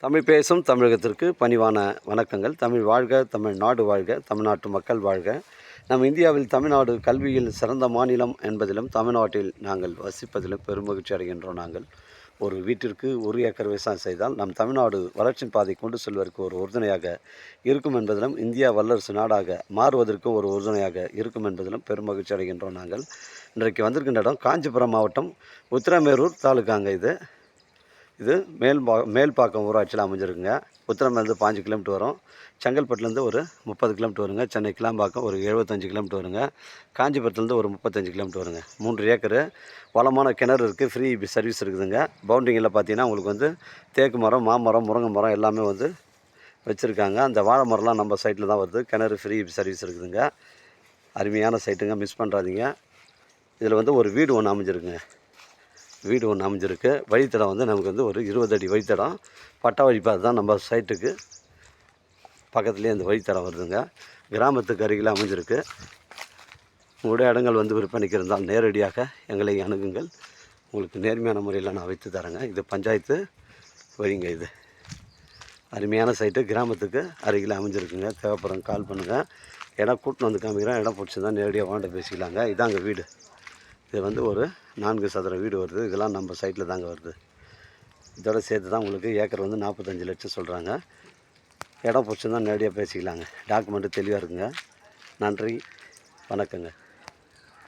தமிழ் பேசும் தமிழகத்திற்கு பணிவான வணக்கங்கள். தமிழ் வாழ்க, தமிழ்நாடு வாழ்க, தமிழ்நாட்டு மக்கள் வாழ்க. நம் இந்தியாவில் தமிழ்நாடு கல்வியில் சிறந்த மாநிலம் என்பதிலும் தமிழ்நாட்டில் நாங்கள் வசிப்பதிலும் பெருமகிழ்ச்சி அடைகின்றோம். நாங்கள் ஒரு வீட்டிற்கு 1 ஏக்கர் விவசாயம் செய்தால் நம் தமிழ்நாடு வளர்ச்சியின் பாதை கொண்டு செல்வதற்கு ஒரு உறுதுணையாக இருக்கும் என்பதிலும், இந்தியா வல்லரசு நாடாக மாறுவதற்கு ஒரு உறுதுணையாக இருக்கும் என்பதிலும் பெருமகிழ்ச்சி அடைகின்றோம். நாங்கள் இன்றைக்கு வந்திருக்கின்ற இடம் காஞ்சிபுரம் மாவட்டம் உத்திரமேரூர் தாலுக்காங்க. இது மேல்பாக்கம் ஊராட்சியில் அமைஞ்சிருக்குங்க. உத்திரமேலேருந்து 5 கிலோமீட்டர் வரும். செங்கல்பட்டுலேருந்து ஒரு 30 கிலோமீட்டர் வருங்க. சென்னை கிளாம்பாக்கம் ஒரு 75 கிலோமீட்டர் வருங்க. காஞ்சிபுரத்துலேருந்து ஒரு 35 கிலோமீட்டர் வருங்க. 3 ஏக்கரு வளமான கிணறு இருக்குது. ஃப்ரீ சர்வீஸ் இருக்குதுங்க. பவுண்டரிங்கில் பார்த்தீங்கன்னா உங்களுக்கு வந்து தேக்கு மரம், மாமரம், முருங்கை மரம் எல்லாமே வந்து வச்சுருக்காங்க. அந்த வாழை மரம்லாம் நம்ம சைட்டில் தான் வருது. கிணறு ஃப்ரீ சர்வீஸ் இருக்குதுங்க. அருமையான சைட்டுங்க, மிஸ் பண்ணுறாதீங்க. இதில் வந்து ஒரு வீடு ஒன்று அமைஞ்சிருக்கு. வழித்தடம் வந்து நமக்கு வந்து ஒரு 20 அடி வழித்தடம். பட்டா வழிபாடு தான் நம்ம சைட்டுக்கு பக்கத்துலேயே அந்த வழித்தடம் வருதுங்க. கிராமத்துக்கு அருகில் அமைஞ்சிருக்கு. உங்களுடைய இடங்கள் வந்து விற்பனைக்கு இருந்தால் நேரடியாக எங்களை அணுகுங்கள். உங்களுக்கு நேர்மையான முறையில் நான் வைத்து தரேங்க. இது பஞ்சாயத்து வழிங்க. இது அருமையான சைட்டு, கிராமத்துக்கு அருகில் அமைஞ்சிருக்குங்க. தேவைப்படுறவங்க கால் பண்ணுங்கள். இடம் கூட்டின்னு வந்து காமிக்கிறேன். இடம் பிடிச்சிருந்தால் நேரடியாக வாண்ட பேசிக்கலாங்க. இதாங்க வீடு. இது வந்து ஒரு 4 சதுர வீடு வருது. இதெல்லாம் நம்ம சைட்டில் தாங்க வருது. இதோட சேர்த்து தான் உங்களுக்கு ஏக்கர் வந்து 45 லட்சம் சொல்கிறாங்க. இடம் பிடிச்சிருந்தால் நேரடியாக பேசிக்கலாங்க. டாக்குமெண்ட்டு தெளிவாக இருக்குங்க. நன்றி, வணக்கங்க.